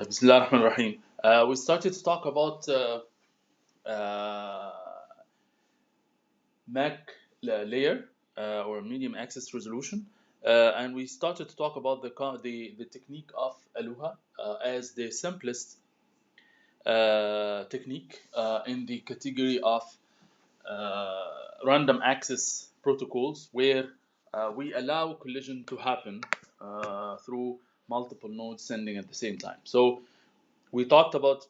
Bismillah ar-Rahman ar-Rahim. We started to talk about Mac layer or medium access resolution, and we started to talk about the technique of Aloha as the simplest technique in the category of random access protocols, where we allow collision to happen through multiple nodes sending at the same time. So we talked about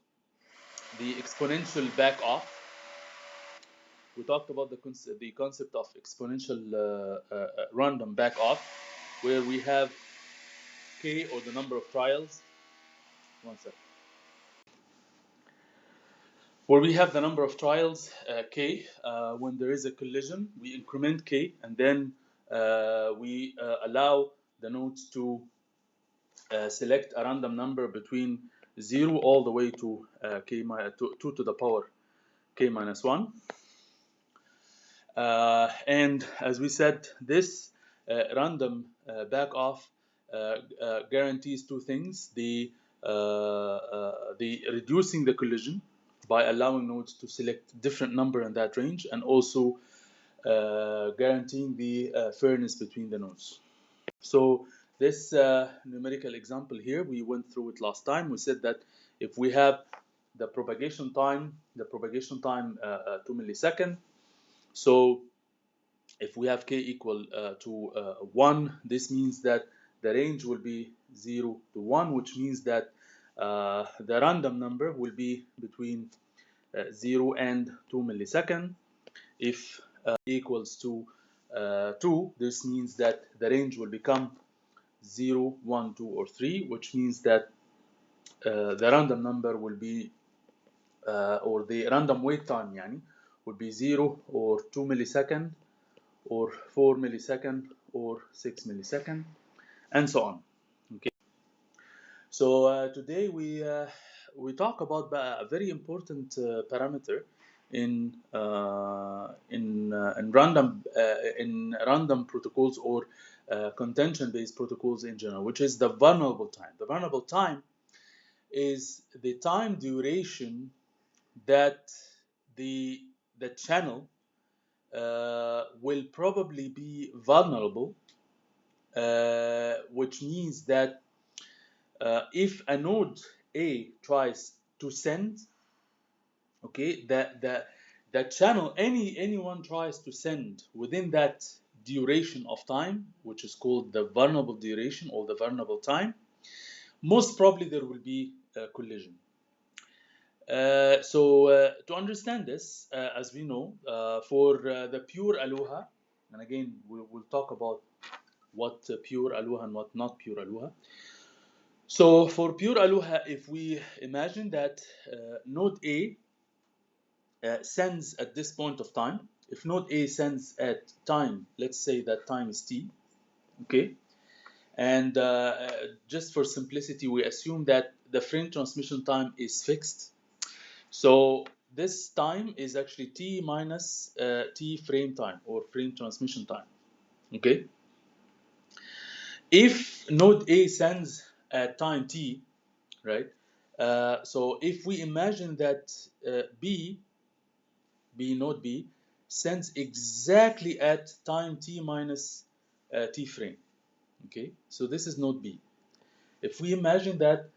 the exponential back off. We talked about the concept of exponential random back off, where we have k, or the number of trials. One second. Where we have the number of trials k. When there is a collision, we increment k, and then we allow the nodes to select a random number between 0 all the way to 2 to the power k minus 1. And as we said, this random back off guarantees two things: the reducing the collision by allowing nodes to select different number in that range, and also guaranteeing the fairness between the nodes. So this numerical example here, we went through it last time. We said that if we have the propagation time 2 milliseconds. So if we have k equal to 1, this means that the range will be 0 to 1, which means that the random number will be between 0 and 2 milliseconds. If equals to 2, this means that the range will become 0, 1, 2, or 3, which means that the random number will be, or the random wait time would be 0 or 2 milliseconds, or 4 milliseconds, or 6 milliseconds, and so on. Okay. So today we talk about a very important parameter in random protocols, or contention-based protocols in general, which is the vulnerable time. The vulnerable time is the time duration that the channel will probably be vulnerable, which means that if a node A tries to send, okay, that channel, anyone tries to send within that duration of time, which is called the vulnerable duration or the vulnerable time, most probably there will be a collision. So to understand this, as we know, for the pure Aloha, and again we'll talk about what pure Aloha and what not pure Aloha. So for pure Aloha, if we imagine that node A sends at this point of time, if node A sends at time, let's say that time is t, okay, and just for simplicity, we assume that the frame transmission time is fixed. So this time is actually t minus t frame time, or frame transmission time. Okay. If node A sends at time t, right? So if we imagine that node B sends exactly at time t minus t frame. Okay. So this is node B. If we imagine that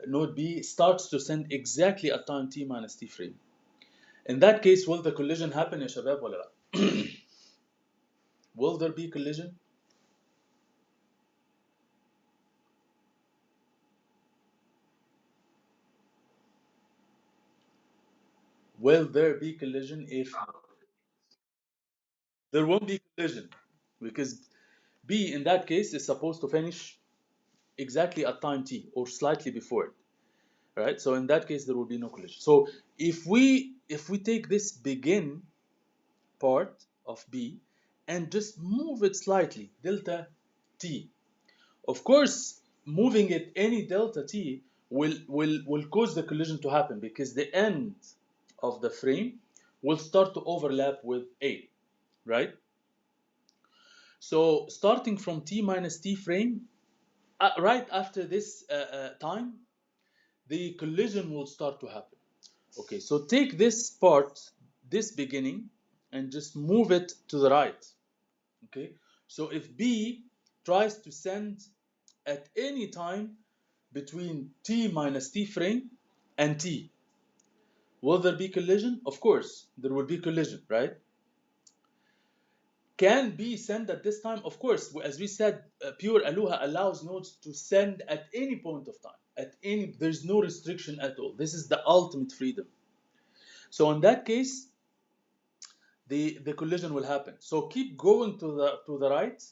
node B starts to send exactly at time t minus t frame, in that case, will the collision happen, ya shabab, wala la? Will there be collision? Will there be collision? If there won't be collision, because B in that case is supposed to finish exactly at time t, or slightly before it, right? So in that case there will be no collision. So if we take this begin part of B and just move it slightly, delta t, of course moving it any delta t will cause the collision to happen, because the end of the frame will start to overlap with A, right? So starting from t minus t frame, right after this time, the collision will start to happen. Okay, so take this part, this beginning, and just move it to the right. Okay, so if B tries to send at any time between t minus t frame and t, will there be collision? Of course, there will be collision, right? Can B send at this time? Of course, as we said, pure Aloha allows nodes to send at any point of time. There's no restriction at all. This is the ultimate freedom. So in that case, the collision will happen. So keep going to the right,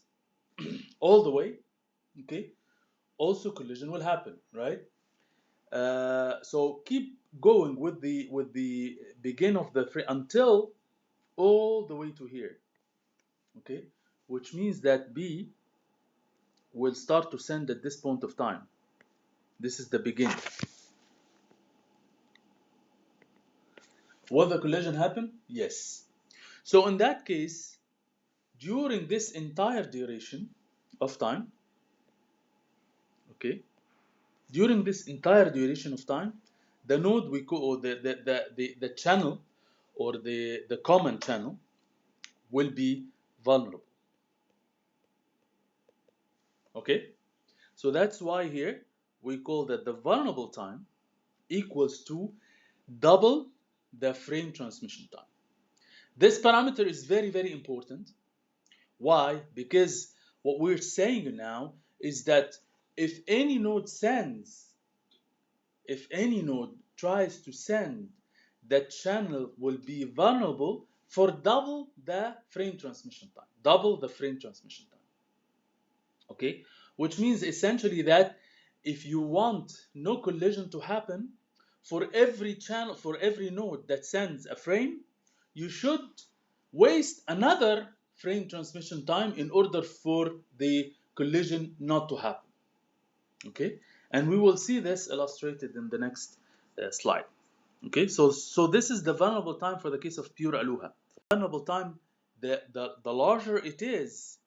all the way. Okay. Also, collision will happen, right? So keep going with the begin of the frame until all the way to here. Okay, which means that B will start to send at this point of time. This is the beginning. Will the collision happen? Yes. So in that case, during this entire duration of time, okay, during this entire duration of time, the node we call, or the channel, or the common channel, will be vulnerable. Okay, so that's why here we call that the vulnerable time equals to double the frame transmission time. This parameter is very, very important. Why? Because what we're saying now is that if any node tries to send, that channel will be vulnerable for double the frame transmission time. Double the frame transmission time. Okay? Which means essentially that if you want no collision to happen, for every channel, for every node that sends a frame, you should waste another frame transmission time in order for the collision not to happen. Okay? And we will see this illustrated in the next slide. Okay, so this is the vulnerable time for the case of pure Aloha. Vulnerable time, the larger it is,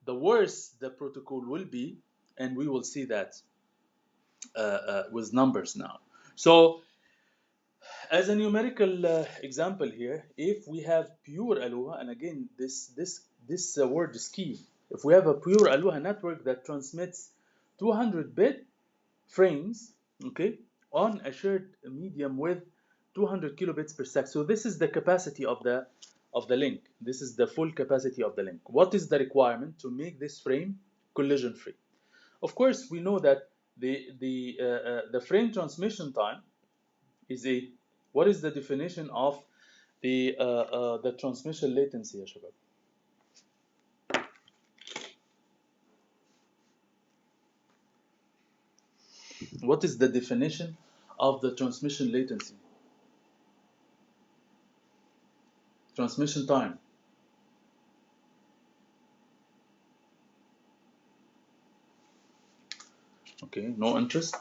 the worse the protocol will be, and we will see that with numbers now. So, as a numerical example here, if we have pure Aloha, and again this word is key. If we have a pure Aloha network that transmits 200-bit frames, okay, on a shared medium with 200 kilobits per second. So this is the capacity of the link. This is the full capacity of the link. What is the requirement to make this frame collision free? Of course, we know that the frame transmission time is a. What is the definition of the transmission latency, ya shabab? What is the definition of the transmission latency? Transmission time. Okay, no interest.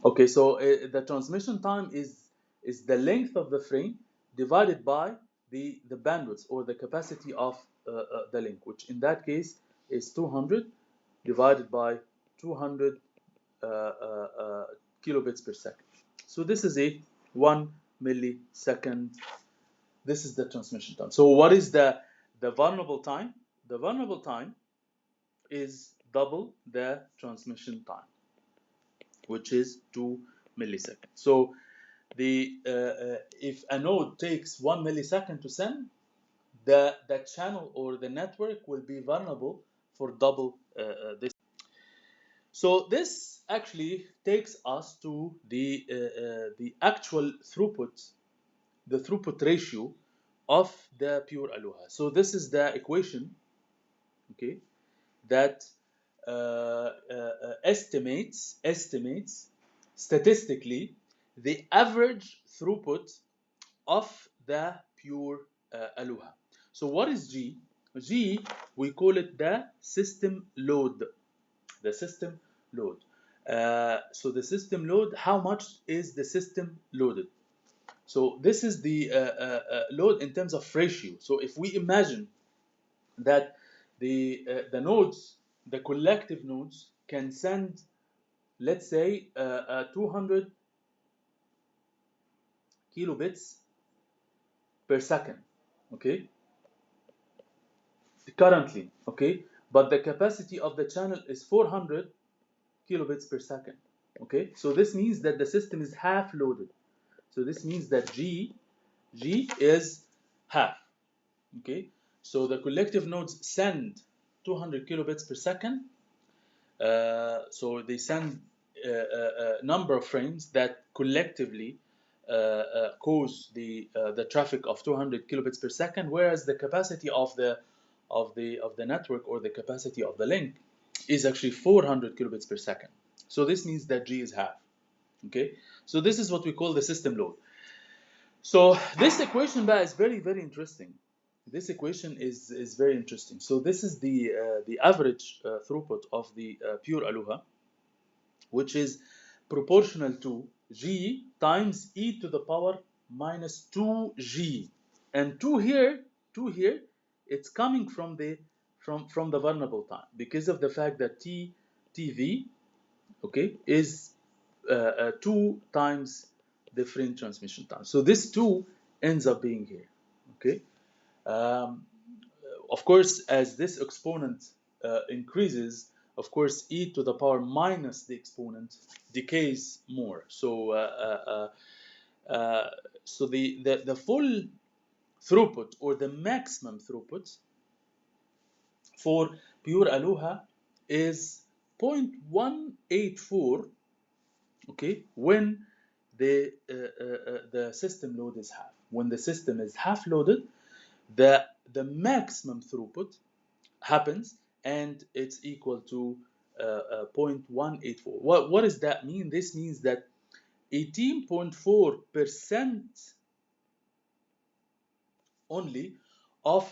Okay, so the transmission time is the length of the frame divided by the bandwidth or the capacity of the link, which in that case is 200 divided by 200 kilobits per second. So this is a 1 millisecond. This is the transmission time. So what is the vulnerable time? The vulnerable time is double the transmission time, which is 2 milliseconds. So if a node takes 1 millisecond to send, the channel or the network will be vulnerable for double this. So this actually takes us to the actual throughput, the throughput ratio of the pure Aloha. So this is the equation, okay, that estimates statistically the average throughput of the pure Aloha. So what is G? G, we call it the system load. The system load. So the system load, how much is the system loaded? So this is the load in terms of ratio. So if we imagine that the nodes, the collective nodes, can send let's say 200 kilobits per second, okay, currently, okay, but the capacity of the channel is 400 kilobits per second, okay. So this means that the system is half loaded. So this means that G is half, okay. So the collective nodes send 200 kilobits per second. So they send a number of frames that collectively cause the traffic of 200 kilobits per second, whereas the capacity of the network, or the capacity of the link, is actually 400 kilobits per second. So this means that G is half. Okay, so this is what we call the system load. So this equation is very, very interesting. This equation is very interesting. So this is the average throughput of the pure Aloha, which is proportional to G times e to the power minus 2G. And 2 here, it's coming from the vulnerable time, because of the fact that TV, okay, is 2 times the frame transmission time. So this 2 ends up being here, okay. Um, of course, as this exponent increases, of course, e to the power minus the exponent decays more. So, so the full throughput, or the maximum throughput for pure Aloha, is 0.184, okay, when the system load is half. When the system is half loaded, the maximum throughput happens, and it's equal to 0.184. What does that mean? This means that 18.4% only of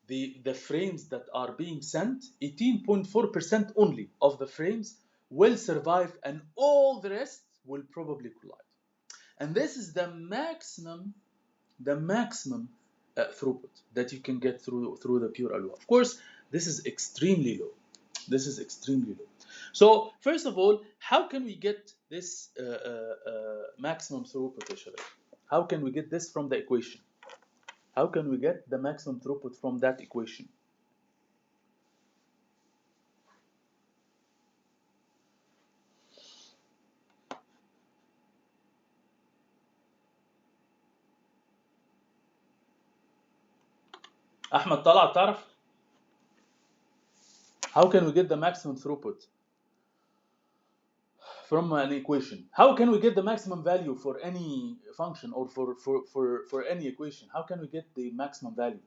the frames that are being sent, 18.4% only of the frames will survive, and all the rest will probably collide. And this is the maximum throughput that you can get through the pure Aloha. Of course, this is extremely low. This is extremely low. So first of all, how can we get this maximum throughput, Shabab? How can we get this from the equation? How can we get the maximum throughput from that equation? Ahmed Talat, تعرف? How can we get the maximum throughput from an equation? How can we get the maximum value for any function, or for any equation? How can we get the maximum value?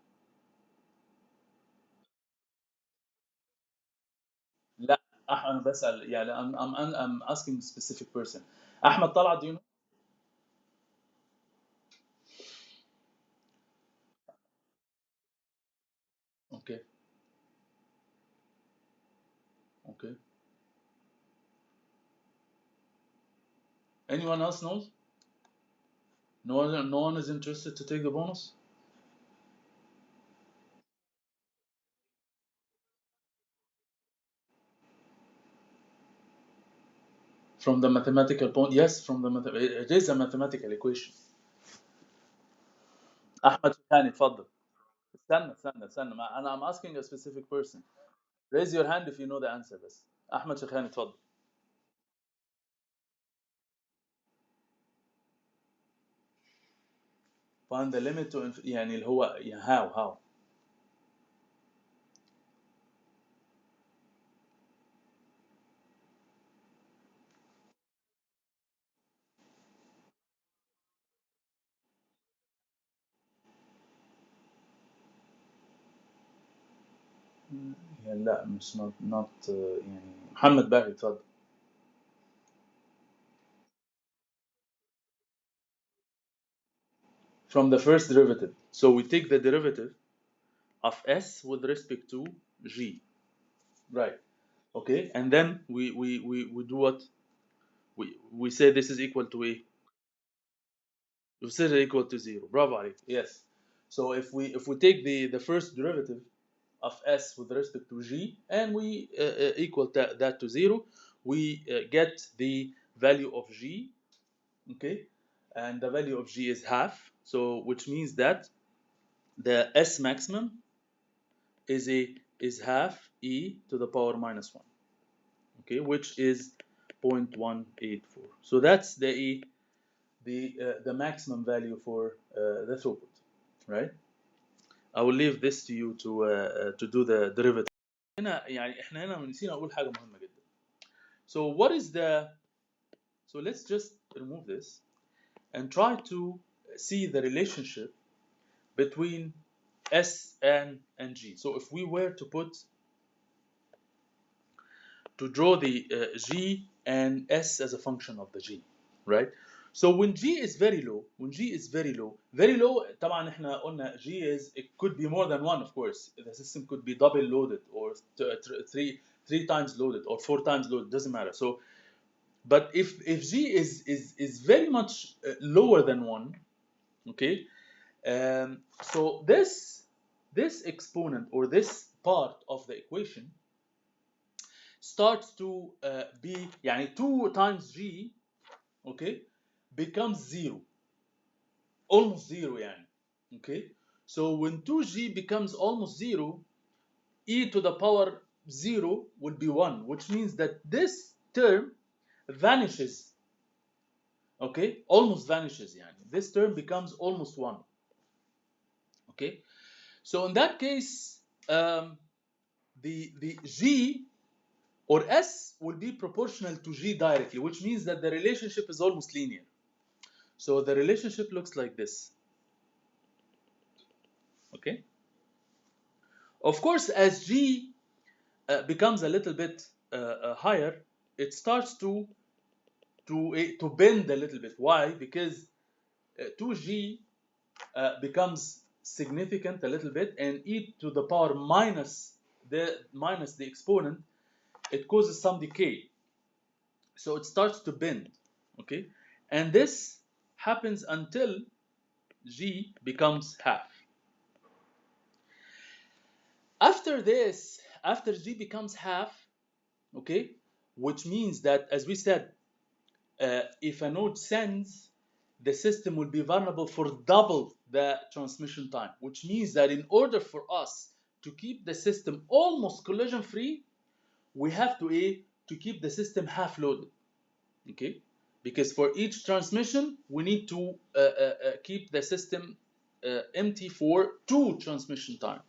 لا أنا بسأل يعني I'm asking specific person. أحمد طلعت, do you know? Okay, okay. Anyone else knows? No one is interested to take the bonus? From the mathematical point, yes, from it is a mathematical equation. أحمد شيخاني تفضل. استنى I'm asking a specific person. Raise your hand if you know the answer بس. أحمد شيخاني تفضل. Find the limit to يعني اللي هو how. يعني لا مش not يعني محمد باقي تفضل. From the first derivative. So we take the derivative of s with respect to g, right? Okay, and then we do what? We say this is equal to a. We say it equal to 0. Bravo عليك. Yes. So if we take the first derivative of s with respect to g, and we equal that to 0, we get the value of G, okay? And the value of G is half, so which means that the S maximum is half e to the power minus 1, okay, which is 0.184. So that's the maximum value for the throughput, right? I will leave this to you to do the derivative. هنا يعني احنا هنا نسينا اقول حاجه مهمه جدا. So what is the so let's just remove this and try to see the relationship between S and G. So if we were to draw the G and S as a function of the G, right? So when G is very low, very low, طبعا احنا قلنا G is, it could be more than one, of course. The system could be double loaded or three times loaded or 4 times loaded, doesn't matter. So, but if G is very much lower than 1, okay, so this exponent or this part of the equation starts to be يعني 2 times G, okay, becomes 0, almost 0 يعني, okay. So when 2G becomes almost 0, e to the power 0 will be 1, which means that this term vanishes, okay, almost vanishes يعني. This term becomes almost 1, okay. So in that case, the G or S will be proportional to G directly, which means that the relationship is almost linear. So the relationship looks like this, okay? Of course, as G becomes a little bit higher, it starts to bend a little bit. Why? Because 2G becomes significant a little bit, and e to the power minus the exponent, it causes some decay. So it starts to bend, okay? And this happens until G becomes half. After this, after G becomes half, okay, which means that, as we said, if a node sends, the system will be vulnerable for double the transmission time, which means that in order for us to keep the system almost collision free, we have to keep the system half loaded, okay? Because for each transmission, we need to keep the system empty for 2 transmission time.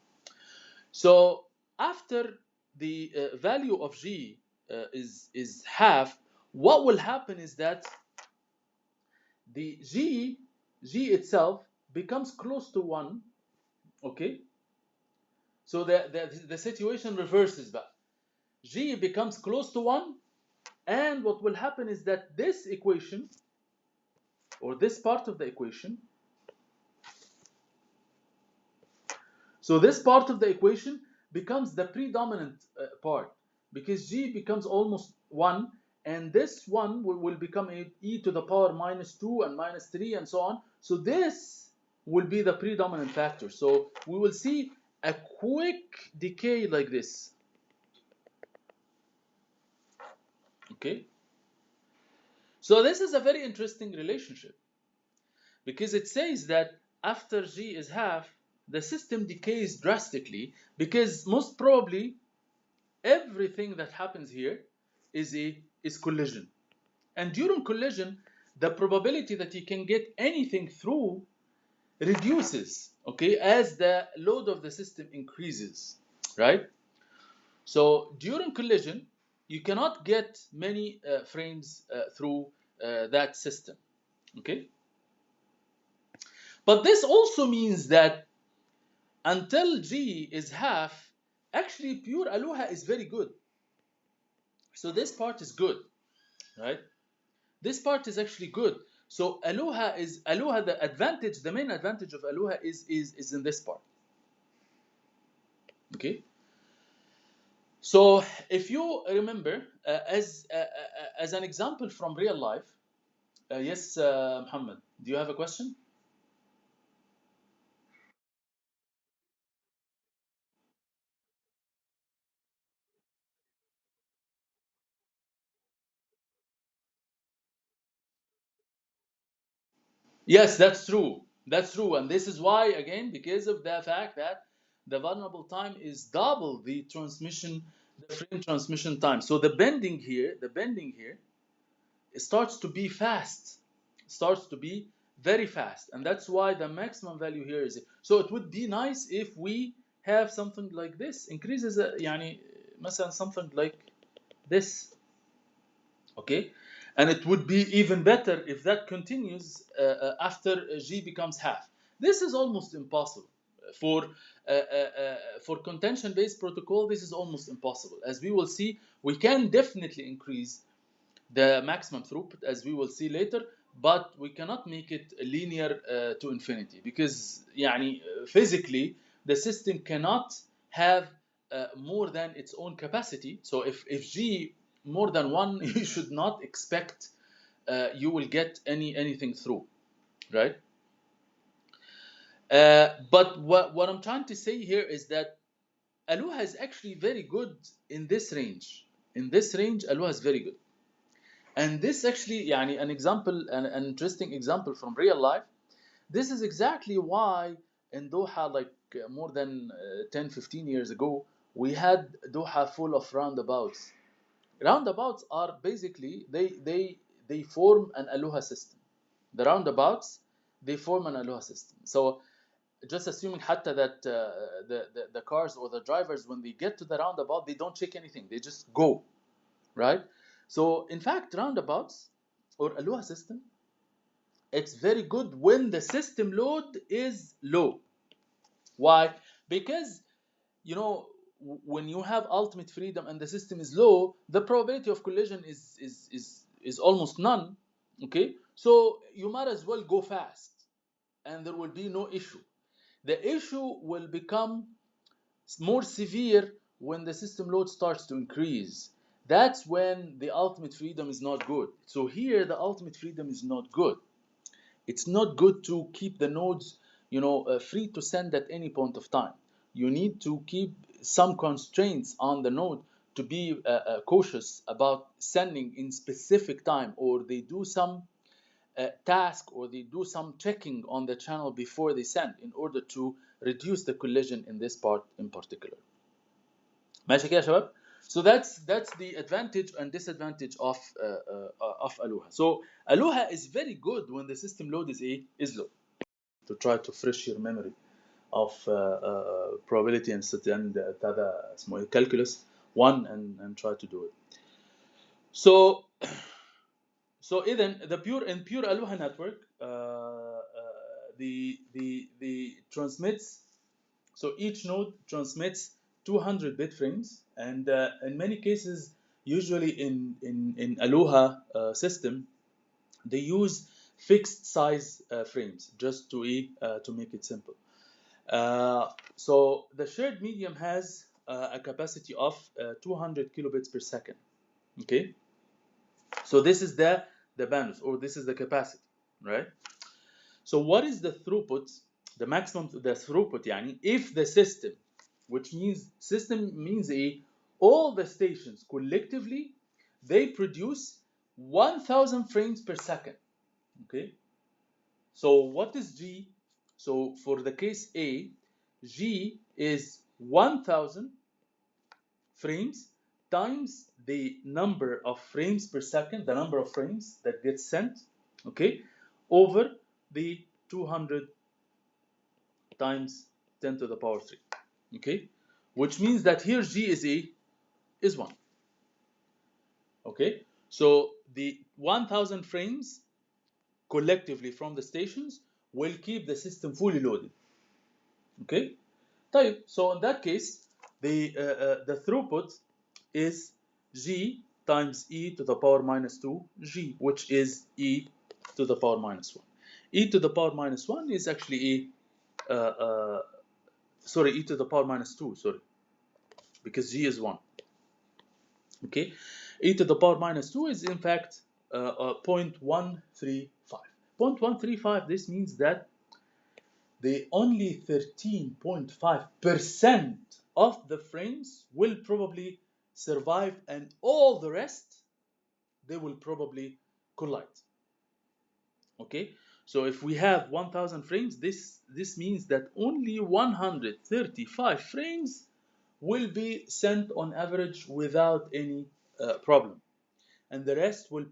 So after the value of G is half, what will happen is that the G itself becomes close to 1, okay? So the situation reverses back. G becomes close to 1, and what will happen is that this equation, or this part of the equation, so this part of the equation becomes the predominant part, because G becomes almost 1, and this 1 will become e to the power minus 2 and minus 3 and so on. So this will be the predominant factor. So we will see a quick decay like this, okay? So this is a very interesting relationship, because it says that after G is half, the system decays drastically, because most probably everything that happens here is collision. And during collision, the probability that you can get anything through reduces, okay, as the load of the system increases, right? So during collision, you cannot get many frames through that system, okay? But this also means that until G is half, actually pure Aloha is very good. So this part is good, right? This part is actually good. So Aloha, the main advantage of Aloha is in this part. Okay. So if you remember, as an example from real life, yes, Muhammad, do you have a question? Yes, that's true. That's true. And this is why, again, because of the fact that the vulnerable time is double the frame transmission time. So the bending here, it starts to be fast, starts to be very fast. And that's why the maximum value here is. So it would be nice if we have something like this, increases, يعني, مثلا something like this. Okay, and it would be even better if that continues after G becomes half. This is almost impossible for contention-based protocol. This is almost impossible. As we will see, we can definitely increase the maximum throughput, as we will see later, but we cannot make it linear to infinity, because يعني, physically the system cannot have more than its own capacity. So if G more than 1, you should not expect you will get anything through, right? But what I'm trying to say here is that Aloha is actually very good in this range. In this range, Aloha is very good. And this actually, يعني, an example, an interesting example from real life. This is exactly why in Doha, like more than 10, 15 years ago, we had Doha full of roundabouts. Roundabouts are basically, they form an Aloha system. The roundabouts, they form an Aloha system. So just assuming hatta that the cars or the drivers, when they get to the roundabout, they don't check anything. They just go, right? So in fact, roundabouts or Aloha system, it's very good when the system load is low. Why? Because, you know, when you have ultimate freedom and the system is low, the probability of collision is almost none. Okay, so you might as well go fast, and there will be no issue. The issue will become more severe when the system load starts to increase. That's when the ultimate freedom is not good. So here the ultimate freedom is not good. It's not good to keep the nodes, free to send at any point of time. You need to keep some constraints on the node to be cautious about sending in specific time, or they do some task, or they do some checking on the channel before they send, in order to reduce the collision in this part in particular. ماشي كده يا شباب. So that's the advantage and disadvantage of Aloha. So Aloha is very good when the system load is low. To try to fresh your memory of probability and هذا اسمه ايه calculus 1, and try to do it. So even the pure Aloha network, the transmits. So each node transmits 200 bit frames, and in many cases, usually in Aloha system, they use fixed size frames, just to make it simple. So the shared medium has a capacity of 200 kilobits per second. Okay, so this is the bandwidth, or this is the capacity, right? So what is the throughput? The maximum, the throughput, يعني, if the system, which means system means all the stations collectively, they produce 1,000 frames per second. Okay. So what is G? So for the case A, G is 1,000 frames times the number of frames per second, the number of frames that get sent, okay, over the 200 times 10 to the power 3, okay, which means that here G is 1. Okay, so the 1,000 frames collectively from the stations will keep the system fully loaded. Okay, so in that case, the throughput is G times e to the power minus 2 G, which is e to the power minus 1. E to the power minus 1 is actually e to the power minus 2, because G is 1. Okay, e to the power minus 2 is in fact 0.135. 0.135, this means that the only 13.5% of the frames will probably survive, and all the rest, they will probably collide. Okay, So if we have 1000 frames, this means that only 135 frames will be sent on average without any problem, and the rest will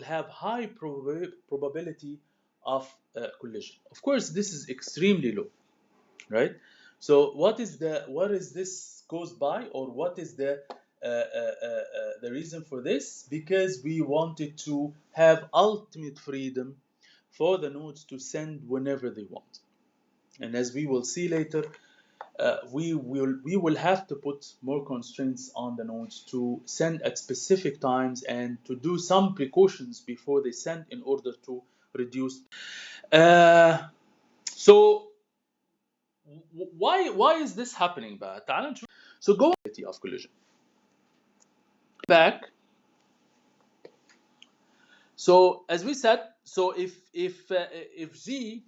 have high probability of collision. Of course, this is extremely low, right? So what is this caused by, or what is the reason for this? Because we wanted to have ultimate freedom for the nodes to send whenever they want. And as we will see later, we will have to put more constraints on the nodes to send at specific times and to do some precautions before they send in order to reduce. So why is this happening بقى؟ تعال نشوف. So go of collision. Back. So as we said, so if Z,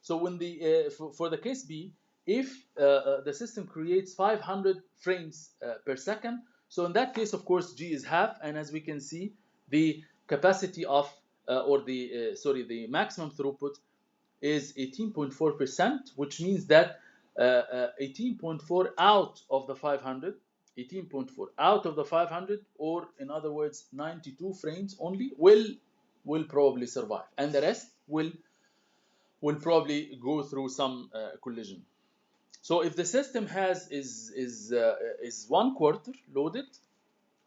so when the for the case B, if the system creates 500 frames per second, so in that case, of course, G is half, and as we can see, the capacity of or the the maximum throughput is 18.4%, which means that 18.4 out of the 500, 18.4 out of the 500, or in other words, 92 frames only will probably survive, and the rest will probably go through some collision. So if the system is 1/4 loaded,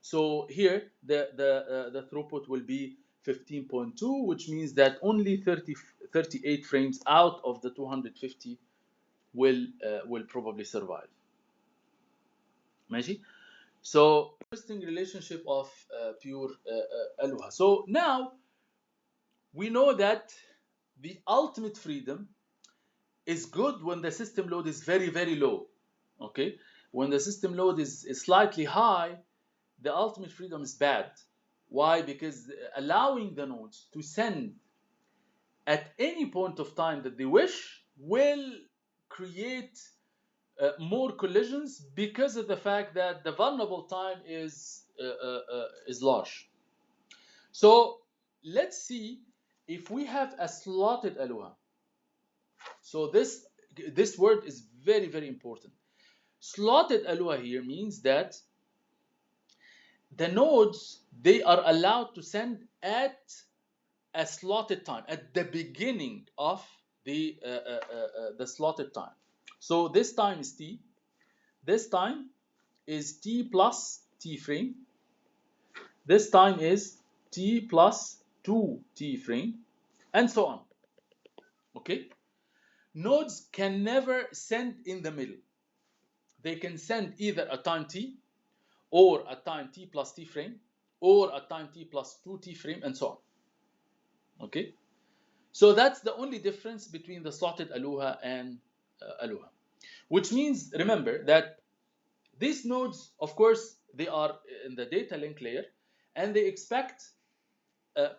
so here the throughput will be 15.2, which means that only 38 frames out of the 250 will probably survive. ماشي? So interesting relationship of pure Aloha. So now we know that the ultimate freedom is good when the system load is very, very low. Okay? When the system load is slightly high, the ultimate freedom is bad. Why? Because allowing the nodes to send at any point of time that they wish will create more collisions because of the fact that the vulnerable time is large. So let's see if we have a slotted Aloha. So this word is very, very important. Slotted Aloha here means that the nodes, they are allowed to send at a slotted time, at the beginning of the slotted time. So this time is T. This time is T plus T frame. This time is T plus 2T frame, and so on. Okay? Nodes can never send in the middle. They can send either a time T, or a time T plus T frame, or a time T plus 2T frame, and so on. Okay? So that's the only difference between the slotted Aloha and Aloha. Which means, remember, that these nodes, of course, they are in the data link layer, and they expect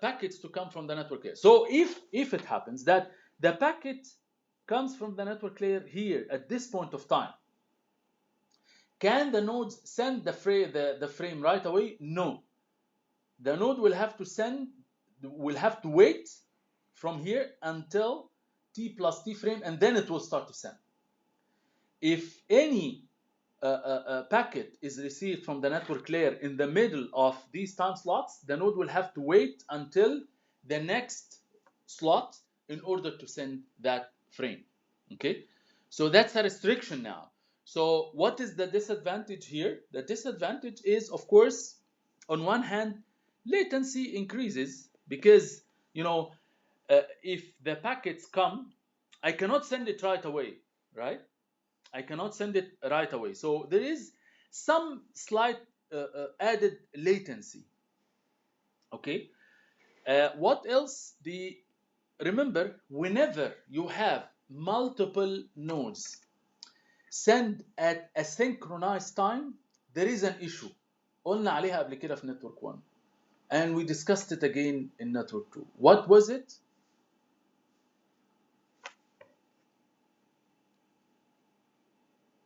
packets to come from the network layer. So if it happens that the packet comes from the network layer here at this point of time, can the nodes send the frame right away? No. The node will have to wait from here until T plus T frame, and then it will start to send. If any packet is received from the network layer in the middle of these time slots, the node will have to wait until the next slot in order to send that frame. Okay, so that's a restriction now. So what is the disadvantage here? The disadvantage is, of course, on one hand, latency increases because, if the packets come, I cannot send it right away, right? I cannot send it right away. So there is some slight added latency. Okay. What else? Remember, whenever you have multiple nodes send at a synchronized time, there is an issue. قلنا عليها قبل كده في network 1, and we discussed it again in network 2. What was it?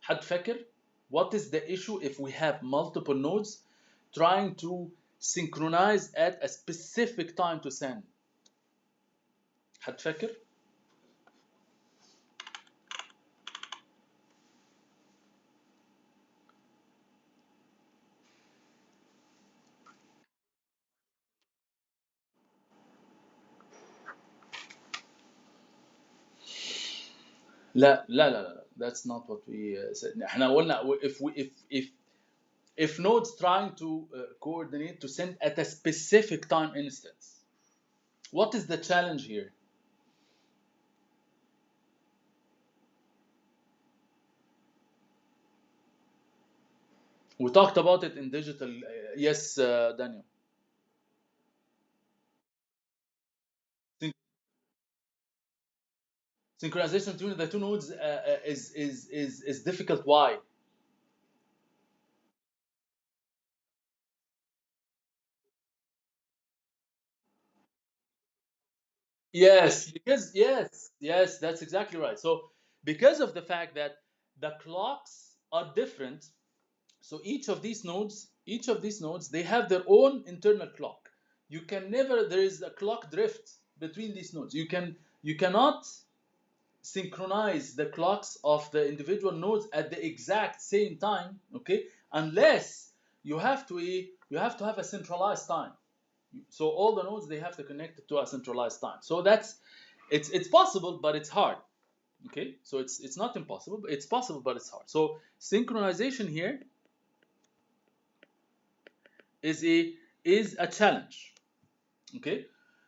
حد فاكر؟ What is the issue if we have multiple nodes trying to synchronize at a specific time to send? حد فاكر؟ لا لا لا لا that's not what we said. احنا قلنا if nodes trying to coordinate to send at a specific time instance, what is the challenge here? We talked about it in digital. Yes, Daniel. Synchronization between the two nodes is difficult. Why? Yes, because yes, that's exactly right. So because of the fact that the clocks are different, so each of these nodes, they have their own internal clock. You can never there is a clock drift between these nodes. You cannot synchronize the clocks of the individual nodes at the exact same time, okay? Unless you have to have a centralized time. So all the nodes, they have to connect to a centralized time. So that's it's possible, but it's hard. Okay, so it's not impossible, but it's possible, but it's hard. So synchronization here is a challenge. Okay,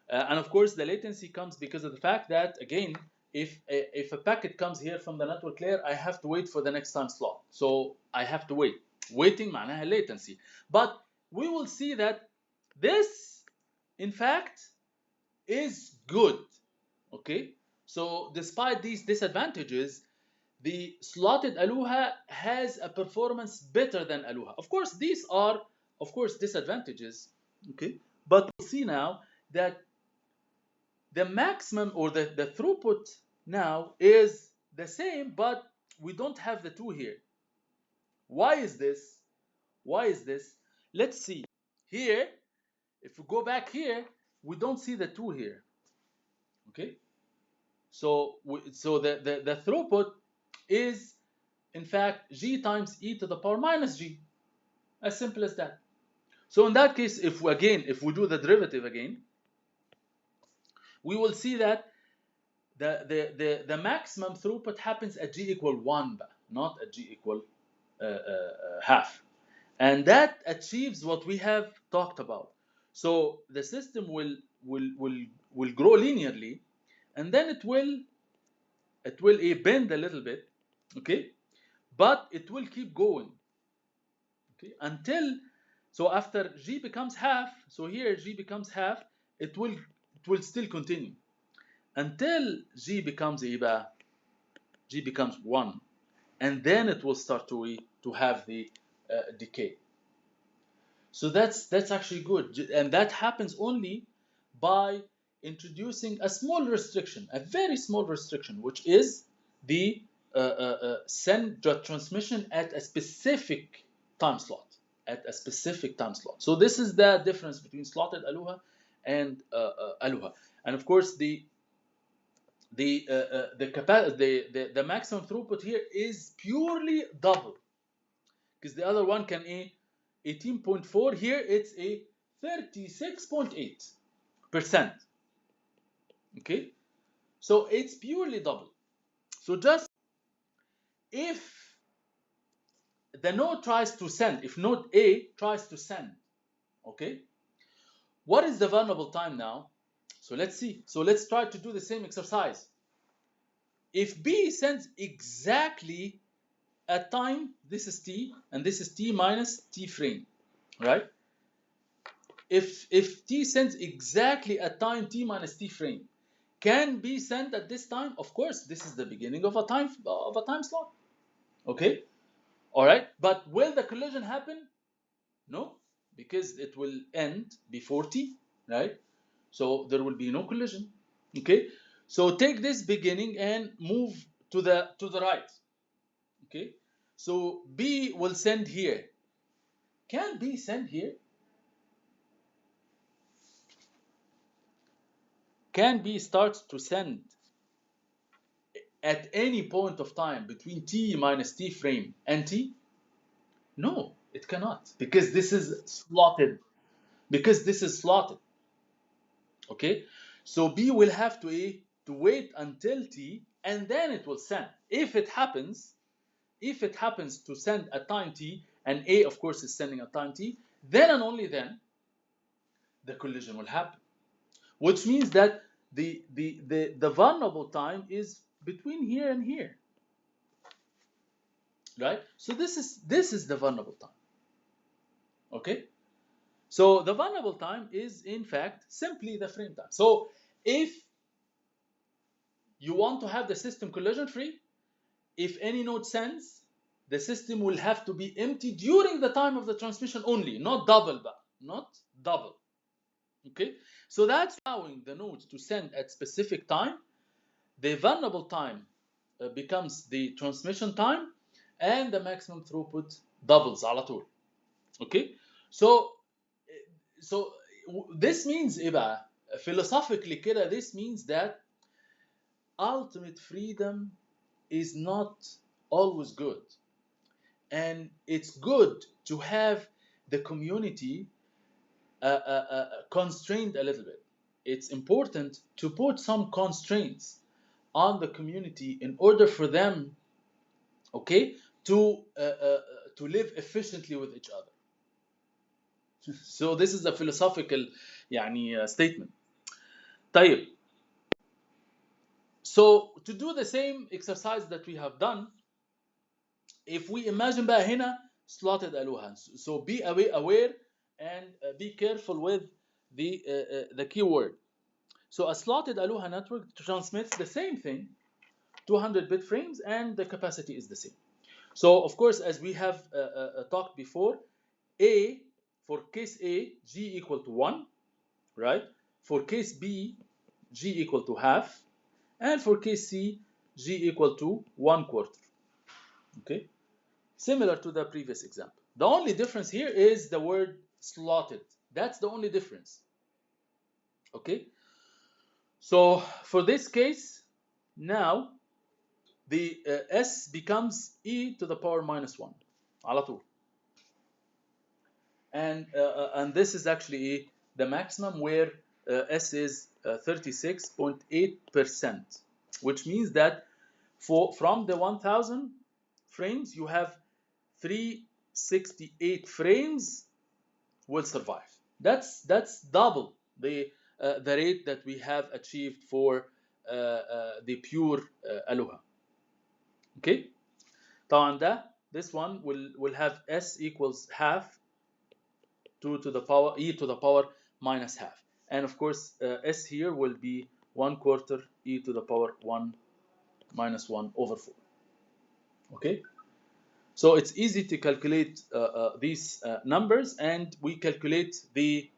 and of course the latency comes because of the fact that, again, if a packet comes here from the network layer, I have to wait for the next time slot. So I have to wait. Waiting معناها latency. But we will see that this, in fact, is good. Okay, so despite these disadvantages, the slotted Aloha has a performance better than Aloha. Of course, these are, of course, disadvantages. Okay, but we'll see now that the maximum or the throughput now is the same, but we don't have the two here. Why is this? Why is this? Let's see. Here, if we go back here, we don't see the two here. Okay, so the throughput is, in fact, g times e to the power minus g. As simple as that. So in that case, if we do the derivative again, we will see that the maximum throughput happens at g equal 1, not at g equal half. And that achieves what we have talked about. So the system will grow linearly, and then it will bend a little bit, okay, but it will keep going, okay, until, so after g becomes half, so here g becomes half, it will still continue until g becomes g becomes 1, and then it will start to have the decay. So that's actually good, and that happens only by introducing a small restriction, a very small restriction, which is the send the transmission at a specific time slot. At a specific time slot. So this is the difference between slotted Aloha and Aloha. And of course, the maximum throughput here is purely double, because the other one can 18.4. Here it's a 36.8%. Okay, so it's purely double. So just if the node tries to send, if node A tries to send, okay, what is the vulnerable time now? So let's see. So let's try to do the same exercise. If B sends exactly at time, this is t, and this is t minus t frame, right? If t sends exactly at time t minus t frame, can be sent at this time? Of course, this is the beginning of a time slot. Okay, all right. But will the collision happen? No, because it will end before t, right? So there will be no collision. Okay, so take this beginning and move to the right. Okay, so B will send here. Can B send here? can be starts to send at any point of time between t minus t frame and t? No, it cannot, because this is slotted. Because this is slotted. Okay, so B will have to wait until t, and then it will send. If it happens to send at time t, and A of course is sending at time t, then and only then the collision will happen. Which means that the vulnerable time is between here and here. Right? So this is the vulnerable time. Okay? So the vulnerable time is in fact simply the frame time. So if you want to have the system collision free, if any node sends, the system will have to be empty during the time of the transmission only, not double, but not double. Okay, so that's allowing the nodes to send at specific time. The vulnerable time becomes the transmission time, and the maximum throughput doubles على طول. Okay, so this means ايه بقى? Philosophically كده, this means that ultimate freedom is not always good, and it's good to have the community constrained a little bit. It's important to put some constraints on the community in order for them, okay, to live efficiently with each other. So this is a philosophical statement. طيب. So to do the same exercise that we have done, if we imagine بقى هنا slotted Aloha, so be aware and be careful with the keyword. So a slotted Aloha network transmits the same thing, 200-bit frames, and the capacity is the same. So of course, as we have talked before, A, for case A, G equal to 1, right? For case B, G equal to half, and for case C, G equal to 1/4. Okay? Similar to the previous example. The only difference here is the word slotted. That's the only difference. Okay? So for this case, now the S becomes e to the power minus 1 على طول. And this is actually the maximum, where S is 36.8%, which means that from the 1000 frames, you have 368 frames will survive. That's double the rate that we have achieved for the pure Aloha. Okay, طبعا ده this one will have S equals half, 2 to the power e to the power minus half, and of course S here will be 1/4 e to the power 1 minus 1 over 4. Okay, so it's easy to calculate these numbers, and we calculate the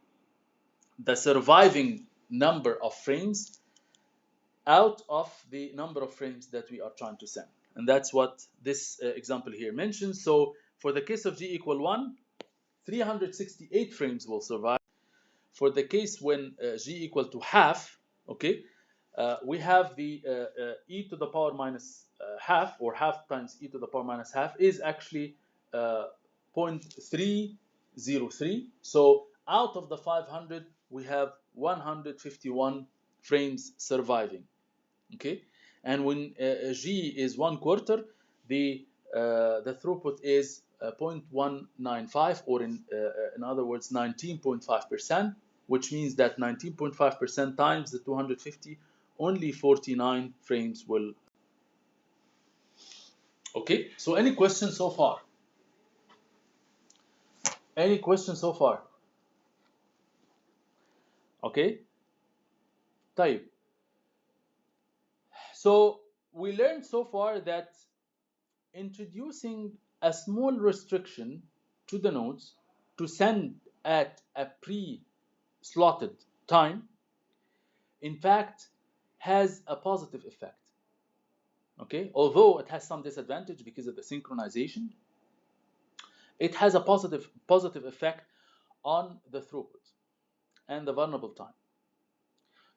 surviving number of frames out of the number of frames that we are trying to send. And that's what this example here mentions. So for the case of G equal 1, 368 frames will survive. For the case when G equal to half, okay, we have the e to the power minus half, or half times e to the power minus half, is actually 0.303. So out of the 500, we have 151 frames surviving. Okay, and when G is 1/4, the throughput is 0.195, or in other words 19.5%, which means that 19.5% times the 250, only 49 frames will. Okay, so any questions so far? Any questions so far? Okay, طيب. So we learned so far that introducing a small restriction to the nodes to send at a pre-slotted time, in fact, has a positive effect. Okay, although it has some disadvantage because of the synchronization, it has a positive effect on the throughput and the vulnerable time.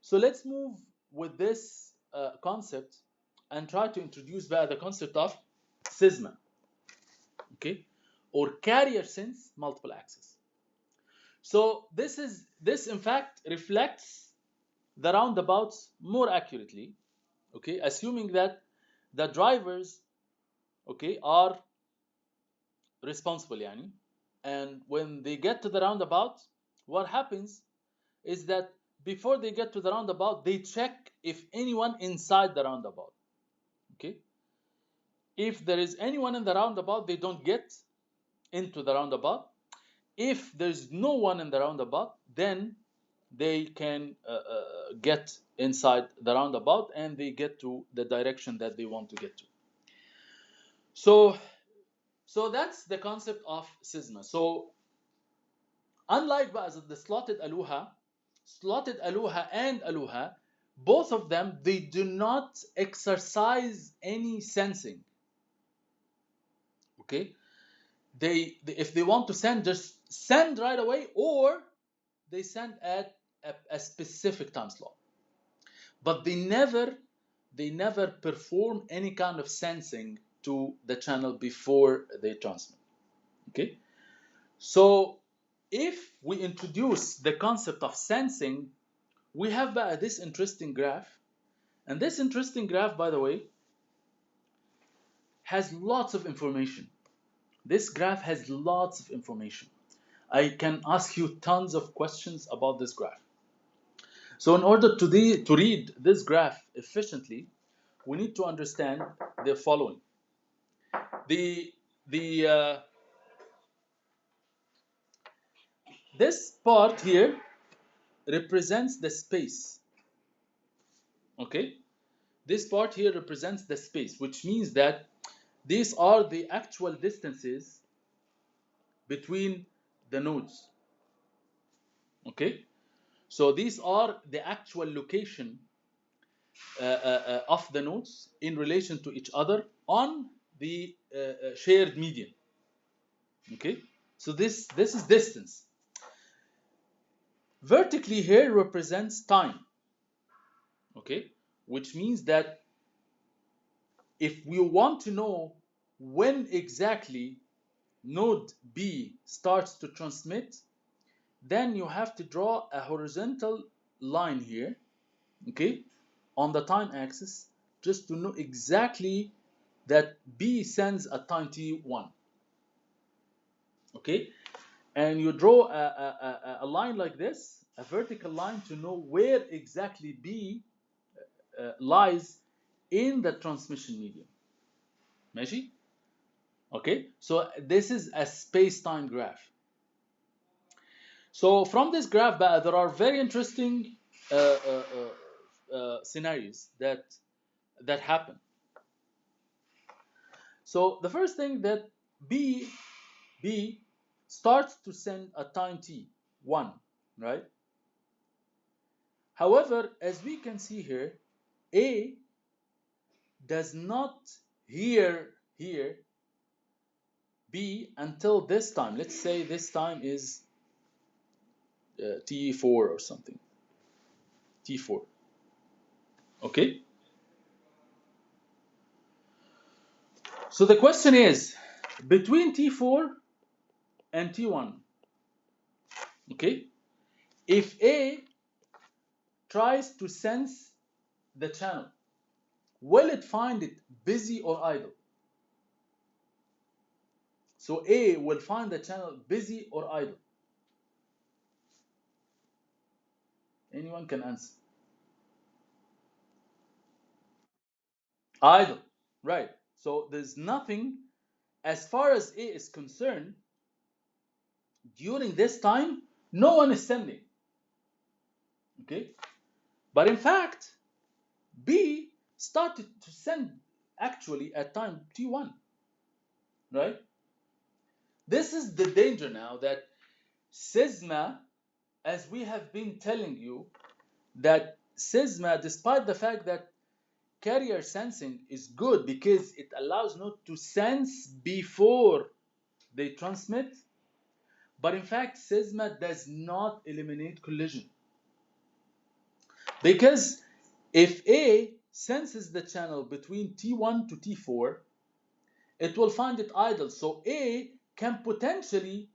So let's move with this concept and try to introduce the concept of CSMA, okay, or carrier sense multiple access. So this in fact reflects the roundabouts more accurately, okay, assuming that the drivers, okay, are responsible, yani, and when they get to the roundabout, what happens is that before they get to the roundabout, they check if anyone inside the roundabout, okay. If there is anyone in the roundabout, they don't get into the roundabout. If there's no one in the roundabout, then they can get inside the roundabout and they get to the direction that they want to get to. So that's the concept of CSMA. So unlike the slotted Aloha and Aloha, both of them, they do not exercise any sensing, okay. If they want to send, just send right away, or they send at a specific time slot, but they never perform any kind of sensing to the channel before they transmit, okay. So if we introduce the concept of sensing, we have this interesting graph, and this interesting graph, by the way, has lots of information. This graph has lots of information. I can ask you tons of questions about this graph. So in order to read this graph efficiently, we need to understand the following. This part here represents the space, okay? This part here represents the space, which means that these are the actual distances between the nodes, okay? So these are the actual location of the nodes in relation to each other on the shared median, okay? So this is distance. Vertically here represents time, okay? Which means that if we want to know when exactly node B starts to transmit, then you have to draw a horizontal line here, okay, on the time axis, just to know exactly that B sends at time t1, okay. And you draw a line like this, a vertical line, to know where exactly B lies in the transmission medium. ماشي? Okay, so this is a space-time graph. So from this graph, there are very interesting scenarios that happen. So the first thing, that B starts to send a time t1, right? However, as we can see here, A does not hear B until this time. Let's say this time is T4 or something. T4. Okay? So the question is, between T4 and T1, okay, if A tries to sense the channel, will it find it busy or idle? So A will find the channel busy or idle. Anyone can answer. Idle, right. So there's nothing, as far as A is concerned, during this time, no one is sending. Okay? But in fact, B started to send actually at time T1, right? This is the danger now, that CSMA, as we have been telling you, that CSMA, despite the fact that carrier sensing is good because it allows node to sense before they transmit, but in fact CSMA does not eliminate collision. Because if A senses the channel between T1 to T4, it will find it idle. So A can potentially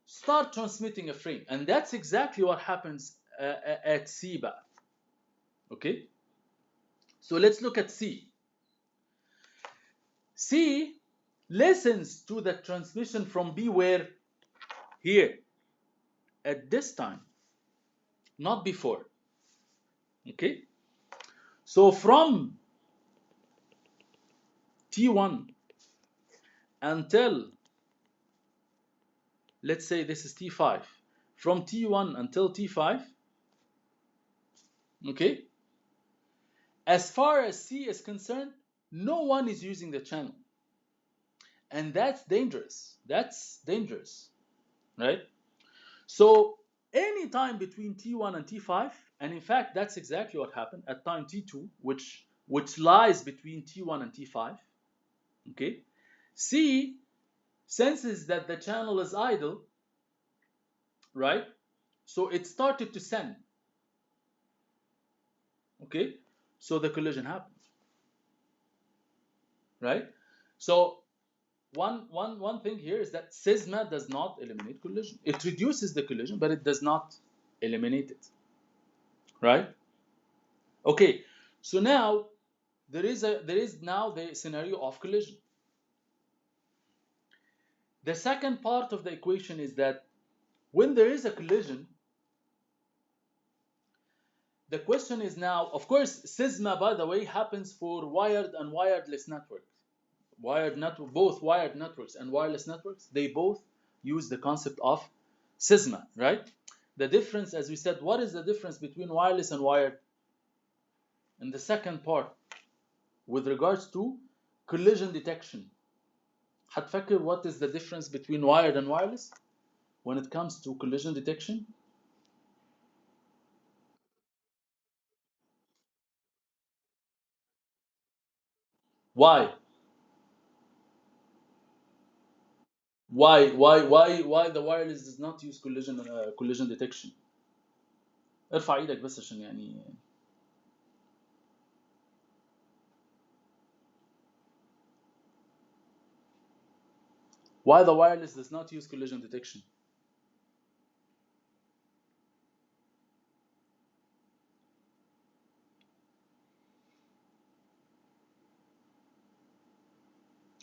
start transmitting a frame. And that's exactly what happens at C bar. Okay? So let's look at C. C listens to the transmission from B where? Here. At this time. Not before. Okay? So from T1 until, let's say this is T5. From T1 until T5, okay? As far as C is concerned, no one is using the channel. And that's dangerous. That's dangerous, right? So any time between T1 and T5, and in fact, that's exactly what happened at time T2, which lies between T1 and T5, okay? C senses that the channel is idle, right? So it started to send, okay? So the collision happened, right? So one thing here is that CSMA does not eliminate collision. It reduces the collision, but it does not eliminate it, right? Okay, so now there is now the scenario of collision. The second part of the equation is that when there is a collision, the question is now, of course, CSMA, by the way, happens for wired and wireless networks. Both wired networks and wireless networks, they both use the concept of CSMA, right? The difference, as we said, what is the difference between wireless and wired? In the second part, with regards to collision detection, هتفكر what is the difference between wired and wireless when it comes to collision detection? Why? Why the wireless does not use collision detection? ارفع ايدك بس عشان يعني. Why the wireless does not use collision detection?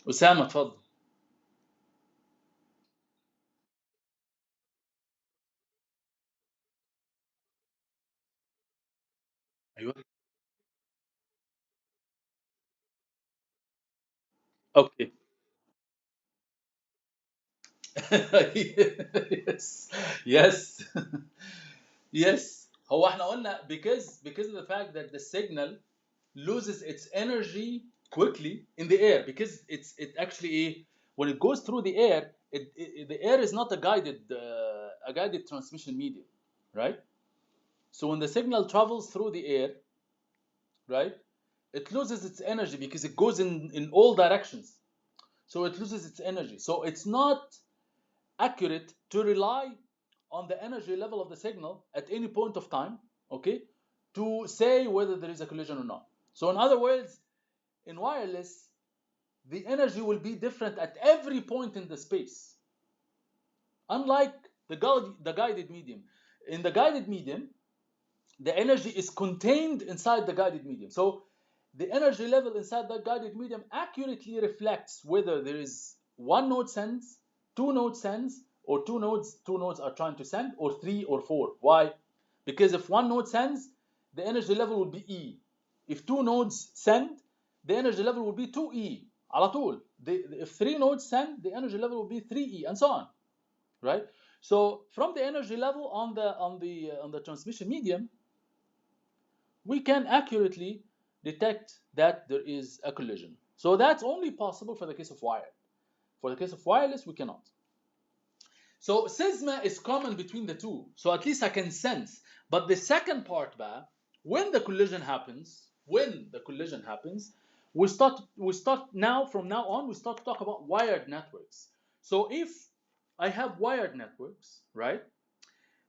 أسامة اتفضل. ايوه. Okay. Yes. Yes. Yes. هو احنا قلنا because of the fact that the signal loses its energy quickly in the air, because it actually when it goes through the air, the air is not a guided transmission medium, right? So when the signal travels through the air, right, it loses its energy because it goes in all directions. So it loses its energy. So it's not accurate to rely on the energy level of the signal at any point of time, okay, to say whether there is a collision or not. So in other words, in wireless, the energy will be different at every point in the space, unlike the guided medium. In the guided medium, the energy is contained inside the guided medium. So the energy level inside that guided medium accurately reflects whether there is one node sends, two nodes sends, or two nodes are trying to send, or three or four. Why? Because if one node sends, the energy level will be E. If two nodes send, the energy level will be 2E. على طول. If three nodes send, the energy level will be 3E, and so on. Right? So from the energy level on the transmission medium, we can accurately detect that there is a collision. So that's only possible for the case of wired. For the case of wireless, we cannot. So CSMA is common between the two. So at least I can sense. But the second part, when the collision happens, we start now, from now on, we start to talk about wired networks. So if I have wired networks, right,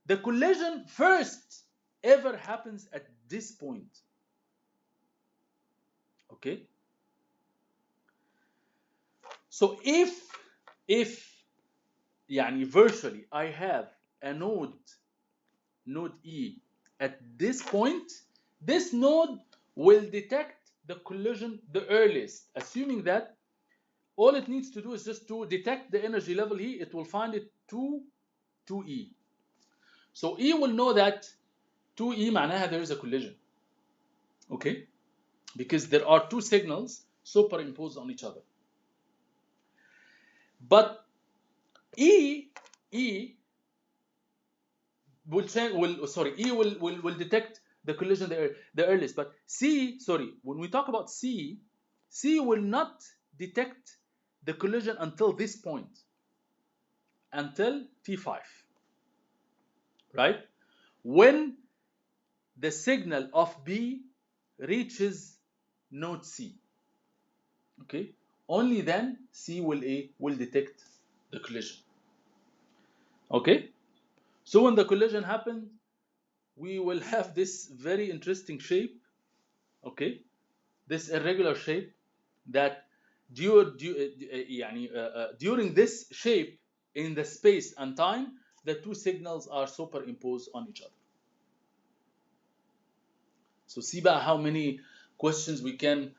the collision first whatever happens at this point. Okay? So if virtually I have a node E at this point, this node will detect the collision the earliest, assuming that all it needs to do is just to detect the energy level here. It will find it 2E. So E will know that 2E معناها there is a collision. Okay? Because there are two signals superimposed on each other. But E will detect the collision the earliest. But when we talk about C will not detect the collision until this point, until T5, right? When the signal of B reaches node C, okay, only then C will detect the collision. Okay, so when the collision happens, we will have this very interesting shape, okay, this irregular shape that during this shape in the space and time, the two signals are superimposed on each other. So see about how many questions we can.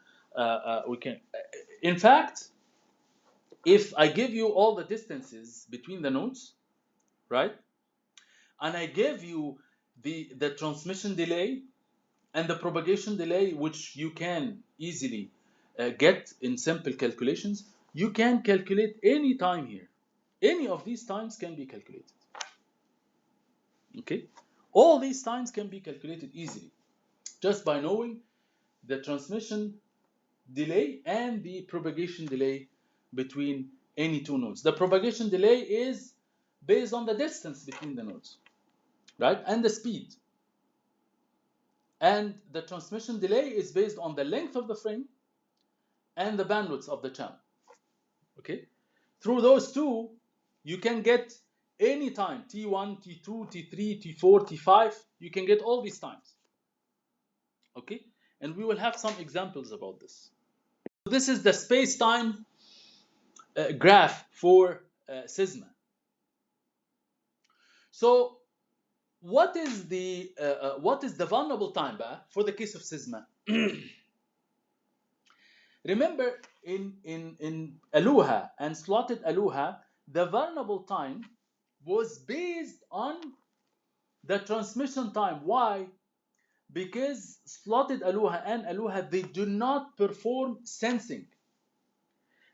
In fact, if I give you all the distances between the nodes, right, and I give you the transmission delay and the propagation delay, which you can easily get in simple calculations, you can calculate any time here. Any of these times can be calculated. Okay? All these times can be calculated easily just by knowing the transmission delay and the propagation delay between any two nodes. The propagation delay is based on the distance between the nodes, right? And the speed. And the transmission delay is based on the length of the frame and the bandwidth of the channel. Okay? Through those two, you can get any time, T1, T2, T3, T4, T5, you can get all these times. Okay? And we will have some examples about this. This is the space-time graph for CSMA. So what is the vulnerable time for the case of CSMA? Remember, in Aloha and slotted Aloha, the vulnerable time was based on the transmission time. Why? Because slotted Aloha and Aloha, they do not perform sensing.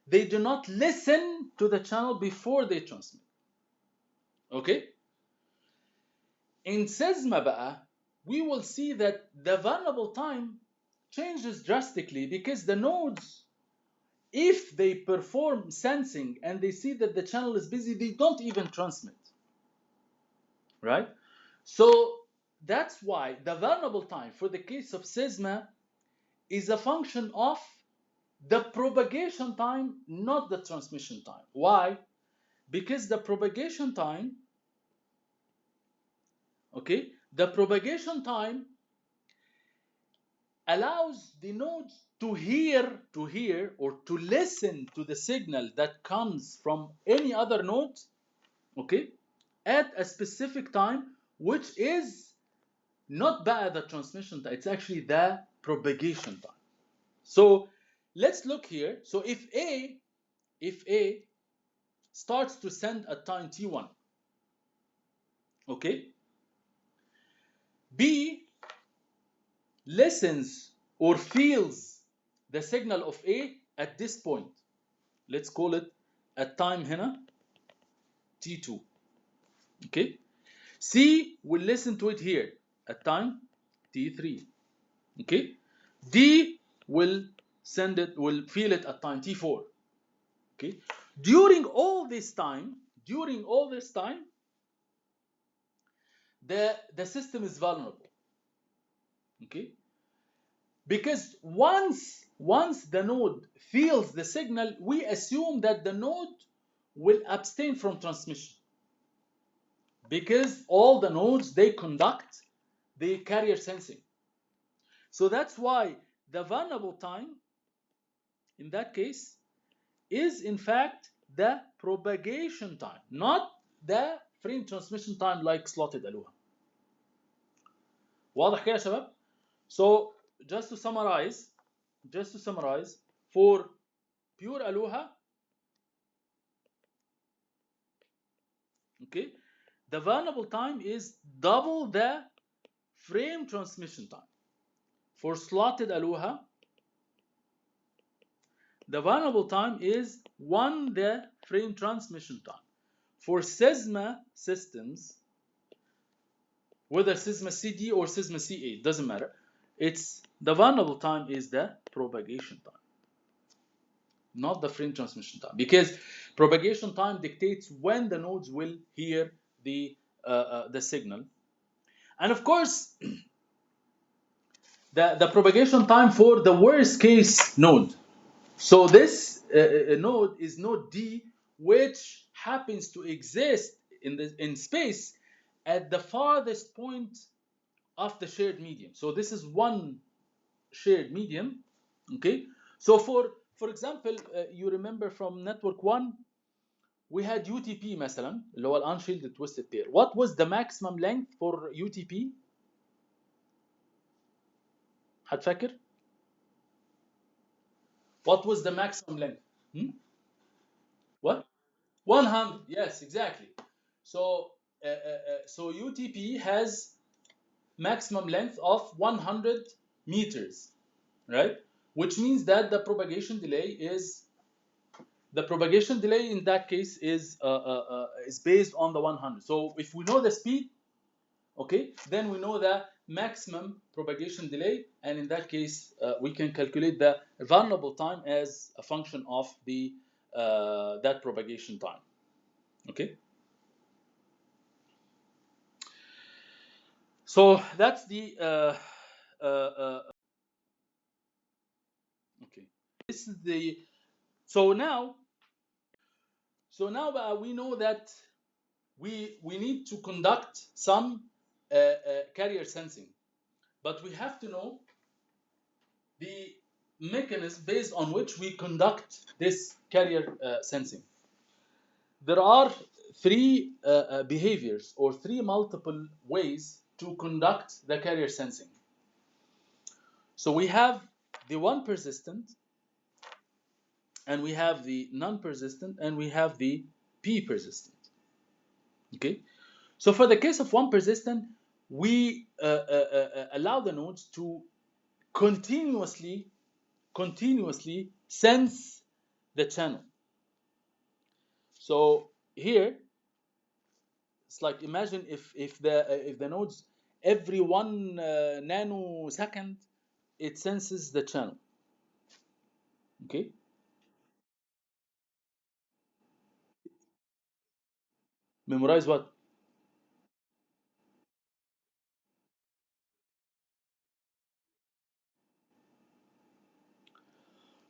They do not listen to the channel before they transmit. Okay? In CSMA, we will see that the vulnerable time changes drastically because the nodes, if they perform sensing and they see that the channel is busy, they don't even transmit. Right? So that's why the vulnerable time for the case of CSMA is a function of the propagation time, not the transmission time. Why? Because the propagation time, okay, the propagation time allows the nodes to hear or to listen to the signal that comes from any other node, okay, at a specific time, which is not the transmission time, it's actually the propagation time. So let's look here. So if A starts to send at time T1, okay, B listens or feels the signal of A at this point. Let's call it at time هنا T2. Okay. C will listen to it here at time T3. Okay. D will feel it at time T4. Okay. During all this time, the system is vulnerable. Okay. Because once the node feels the signal, we assume that the node will abstain from transmission. Because all the nodes, they conduct the carrier sensing. So that's why the vulnerable time in that case is in fact the propagation time, not the frame transmission time like slotted Aloha. واضح كده يا شباب؟ So just to summarize, for pure Aloha, okay, the vulnerable time is double the frame transmission time. For slotted Aloha, the vulnerable time is 1 the frame transmission time. For CSMA systems, whether CSMA CD or CSMA CA, doesn't matter. It's the vulnerable time is the propagation time, not the frame transmission time, because propagation time dictates when the nodes will hear the signal, and of course, the propagation time for the worst case node. So this node is node D, which happens to exist in space at the farthest point of the shared medium. So this is one shared medium, okay? So for example, you remember from network 1, we had UTP مثلا اللي هو unshielded twisted pair. What was the maximum length for UTP? حد فاكر؟ What was the maximum length? What? 100. Yes, exactly. So so UTP has maximum length of 100 meters, right? Which means that the propagation delay in that case is based on the 100. So if we know the speed, okay, then we know the maximum propagation delay, and in that case we can calculate the vulnerable time as a function of the that propagation time. Okay. So that's the okay. This is the so now we know that we need to conduct some carrier sensing, but we have to know the mechanism based on which we conduct this carrier sensing. There are 3 behaviors or 3 multiple ways to conduct the carrier sensing. So we have the one persistent, and we have the non-persistent, and we have the p-persistent. Okay, so for the case of one persistent, we allow the nodes to continuously sense the channel. So here it's like, imagine if the nodes every 1 nanosecond it senses the channel. Okay, memorize what?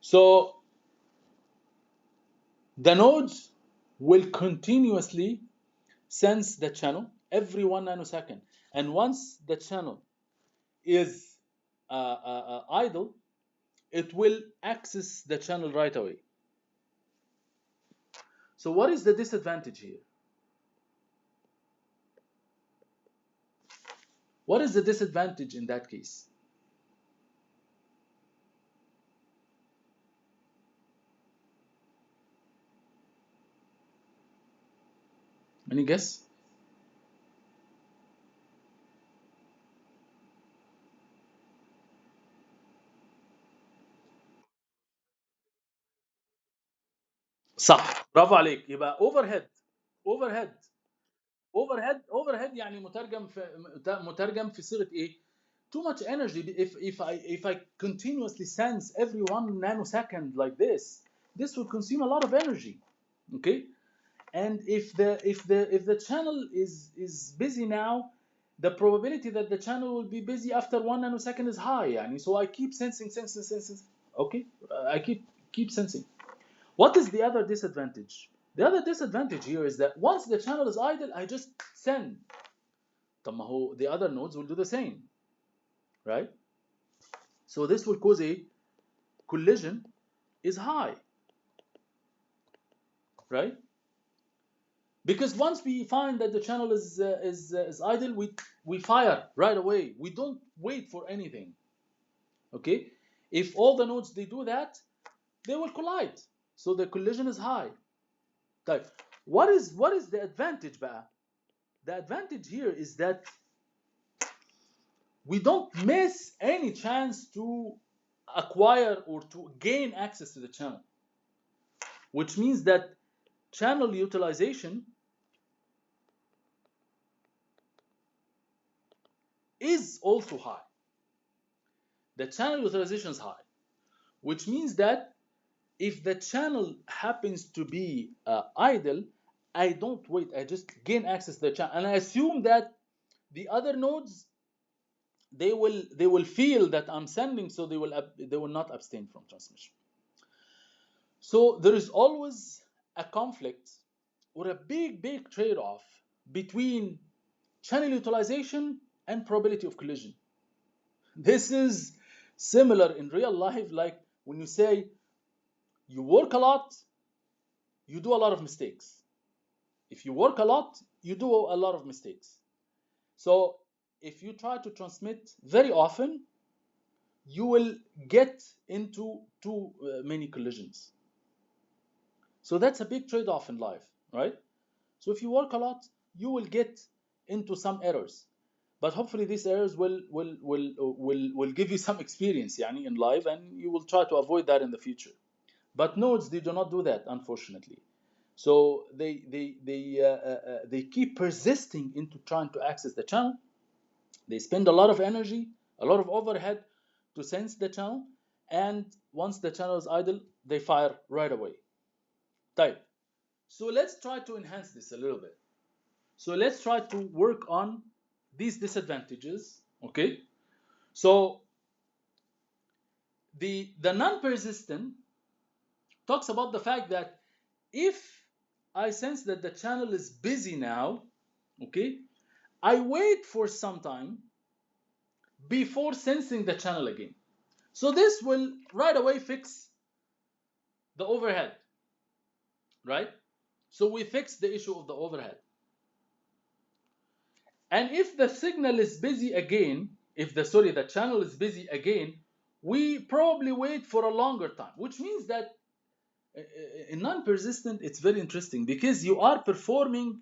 So the nodes will continuously sense the channel every 1 nanosecond, and once the channel is idle, it will access the channel right away. So what is the disadvantage here? What is the disadvantage in that case? Any guess? صح، برافو عليك. يبقى overhead يعني مترجم في صيغة ايه؟ Too much energy. If I continuously sense every 1 nanosecond like this would consume a lot of energy. Okay, and if the channel is busy now, the probability that the channel will be busy after 1 nanosecond is high. يعني, so I keep sensing. Okay, I keep sensing. What is the other disadvantage? The other disadvantage here is that once the channel is idle, I just send. the other nodes will do the same, right? So this will cause a collision is high, right? Because once we find that the channel is idle, we fire right away. We don't wait for anything. Okay, if all the nodes they do that, they will collide. So the collision is high. Type. What is the advantage, بقى? The advantage here is that we don't miss any chance to acquire or to gain access to the channel, which means that channel utilization is also high. The channel utilization is high, which means that if the channel happens to be idle, I don't wait. I just gain access to the channel, and I assume that the other nodes they will feel that I'm sending, so they will not abstain from transmission. So there is always a conflict or a big trade-off between channel utilization and probability of collision. This is similar in real life, like when you say you work a lot, you do a lot of mistakes. If you work a lot, you do a lot of mistakes. So if you try to transmit very often, you will get into too many collisions. So that's a big trade-off in life, right? So if you work a lot, you will get into some errors, but hopefully these errors will give you some experience, yani, in life, and you will try to avoid that in the future. But nodes, they do not do that, unfortunately. So they keep persisting into trying to access the channel. They spend a lot of energy, a lot of overhead to sense the channel, and once the channel is idle, they fire right away. Type. So let's try to enhance this a little bit. So let's try to work on these disadvantages, okay? So the non-persistent talks about the fact that if I sense that the channel is busy now, okay, I wait for some time before sensing the channel again. So this will right away fix the overhead, right? So we fix the issue of the overhead. And if the signal is busy again, if the channel is busy again, we probably wait for a longer time, which means that in non-persistent, it's very interesting because you are performing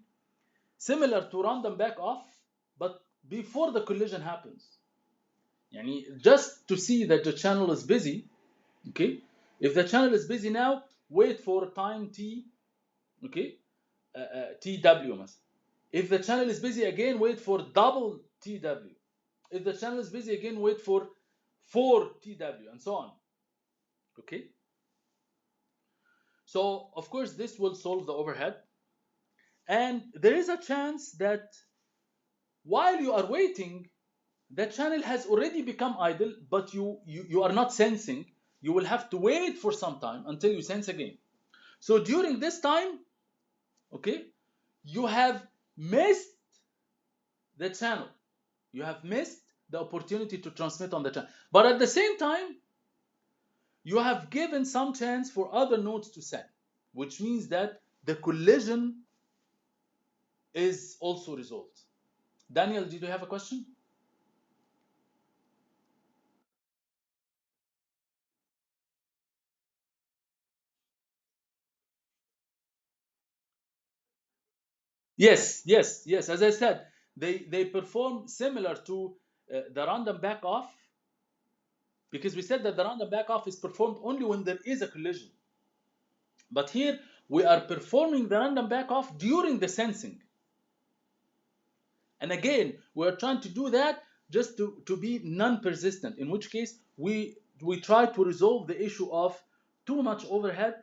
similar to random back-off, but before the collision happens. Yani just to see that the channel is busy, okay? If the channel is busy now, wait for time t, okay? TW. If the channel is busy again, wait for double TW. If the channel is busy again, wait for 4 TW, and so on. Okay? So, of course, this will solve the overhead. And there is a chance that while you are waiting, the channel has already become idle, but you are not sensing. You will have to wait for some time until you sense again. So during this time, okay, you have missed the channel. You have missed the opportunity to transmit on the channel. But at the same time, you have given some chance for other nodes to send, which means that the collision is also resolved. Daniel, did you have a question? Yes. As I said, they perform similar to the random back off, because we said that the random back off is performed only when there is a collision. But here we are performing the random back off during the sensing. And again, we're trying to do that just to be non-persistent, in which case we try to resolve the issue of too much overhead,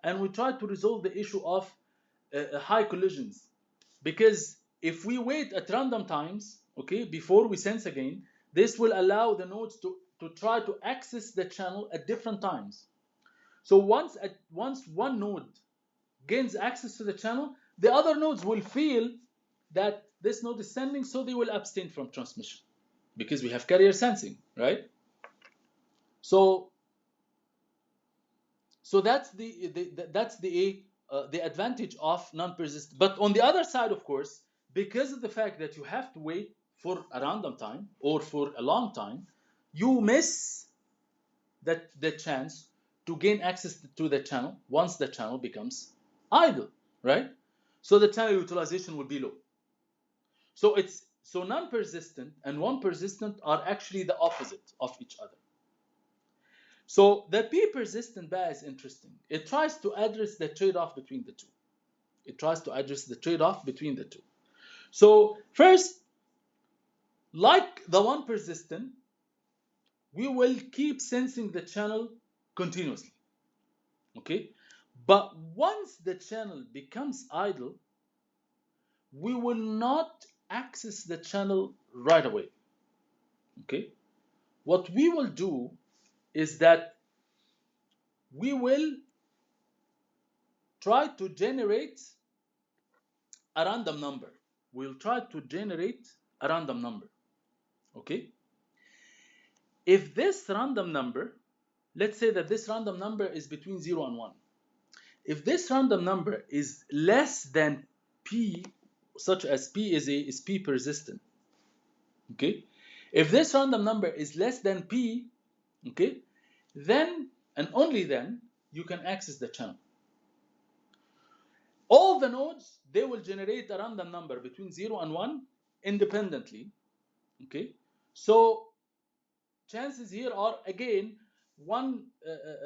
and we try to resolve the issue of high collisions. Because if we wait at random times, okay, before we sense again, this will allow the nodes to try to access the channel at different times. So once one node gains access to the channel, the other nodes will feel that this node is sending, so they will abstain from transmission because we have carrier sensing, right? So that's the advantage of non-persistent. But on the other side, of course, because of the fact that you have to wait for a random time or for a long time, you miss the chance to gain access to the channel once the channel becomes idle, right? So the channel utilization will be low. So non-persistent and one persistent are actually the opposite of each other. So the P-persistent bar is interesting. It tries to address the trade-off between the two. So first, like the one persistent, we will keep sensing the channel continuously. Okay? But once the channel becomes idle, we will not access the channel right away. Okay? What we will do is that we will try to generate a random number. We'll try to generate a random number. Okay? If this random number, let's say that this random number is between 0 and 1. If this random number is less than P, such as P is P persistent, okay? If this random number is less than P, okay, then and only then you can access the channel. All the nodes, they will generate a random number between 0 and 1 independently, okay? So chances here are, again, one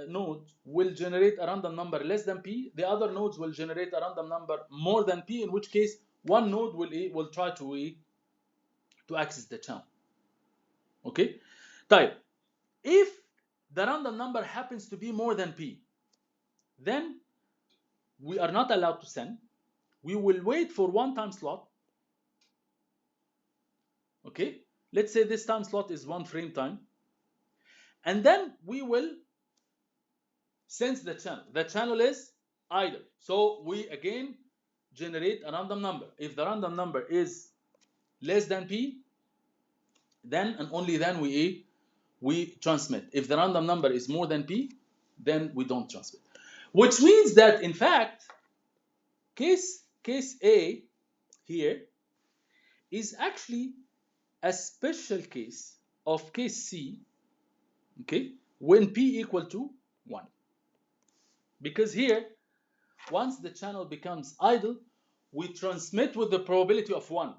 node will generate a random number less than P, the other nodes will generate a random number more than P, in which case one node will try to access the channel. Okay? Type. If the random number happens to be more than P, then we are not allowed to send. We will wait for one time slot. Okay? Let's say this time slot is 1 frame time. And then we will sense the channel. The channel is idle. So we again generate a random number. If the random number is less than P, then and only then we transmit. If the random number is more than P, then we don't transmit. Which means that, in fact, case A here is actually a special case of case C, okay, when P equal to 1. Because here, once the channel becomes idle, we transmit with the probability of 1.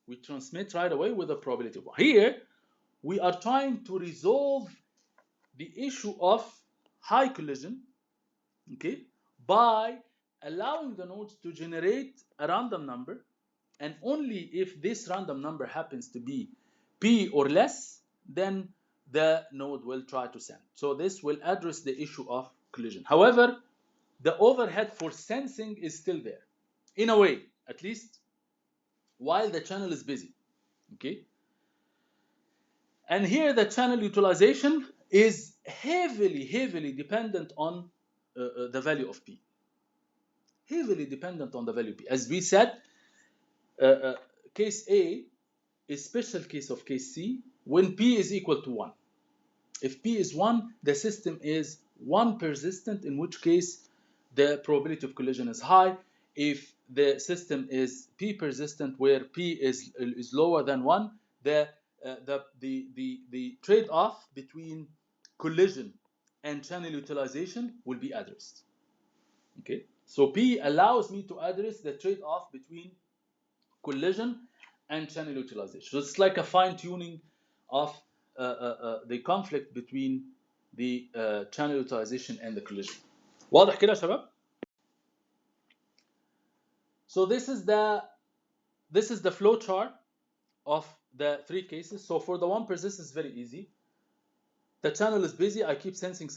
We transmit right away with the probability of 1. Here, we are trying to resolve the issue of high collision, okay, by allowing the nodes to generate a random number, and only if this random number happens to be P or less, then the node will try to send. So this will address the issue of collision. However, the overhead for sensing is still there, in a way, at least while the channel is busy. Okay? And here the channel utilization is heavily dependent on the value of P. Heavily dependent on the value of P. As we said, case A is special case of case C when P is equal to 1. If P is 1, the system is 1 persistent, in which case the probability of collision is high. If the system is P persistent, where P is lower than 1, the trade-off between collision and channel utilization will be addressed. Okay, so P allows me to address the trade-off between collision and channel utilization. So it's like a fine-tuning of the conflict between the channel utilization and the collision. واضح كده يا شباب؟ So this is the flow chart of the 3 cases. So for the one persistent, it's very easy. The channel is busy. I keep sensing.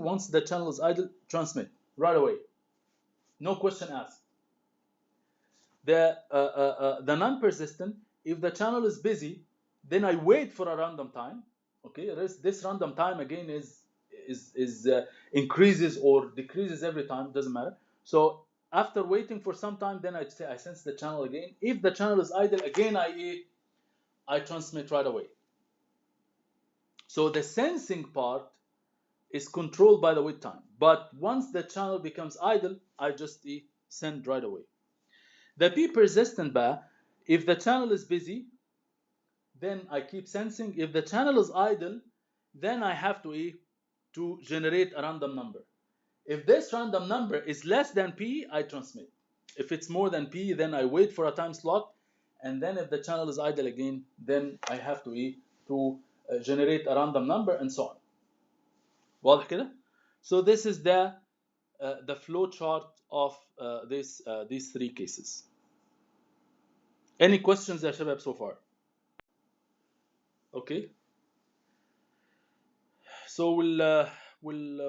Once the channel is idle, transmit right away. No question asked. The non-persistent, if the channel is busy, then I wait for a random time. Okay, this random time again is increases or decreases every time. Doesn't matter. So After waiting for some time, then I sense the channel again. If the channel is idle, again I transmit right away. So the sensing part is controlled by the wait time. But once the channel becomes idle, I just send right away. The P persistent bar, if the channel is busy, then I keep sensing. If the channel is idle, then I have to generate a random number. If this random number is less than P, I transmit. If it's more than P, then I wait for a time slot. And then if the channel is idle again, then I have to generate a random number and so on. واضح كده؟ So this is the flow chart of these three cases. Any questions يا شباب so far? Okay. So we'll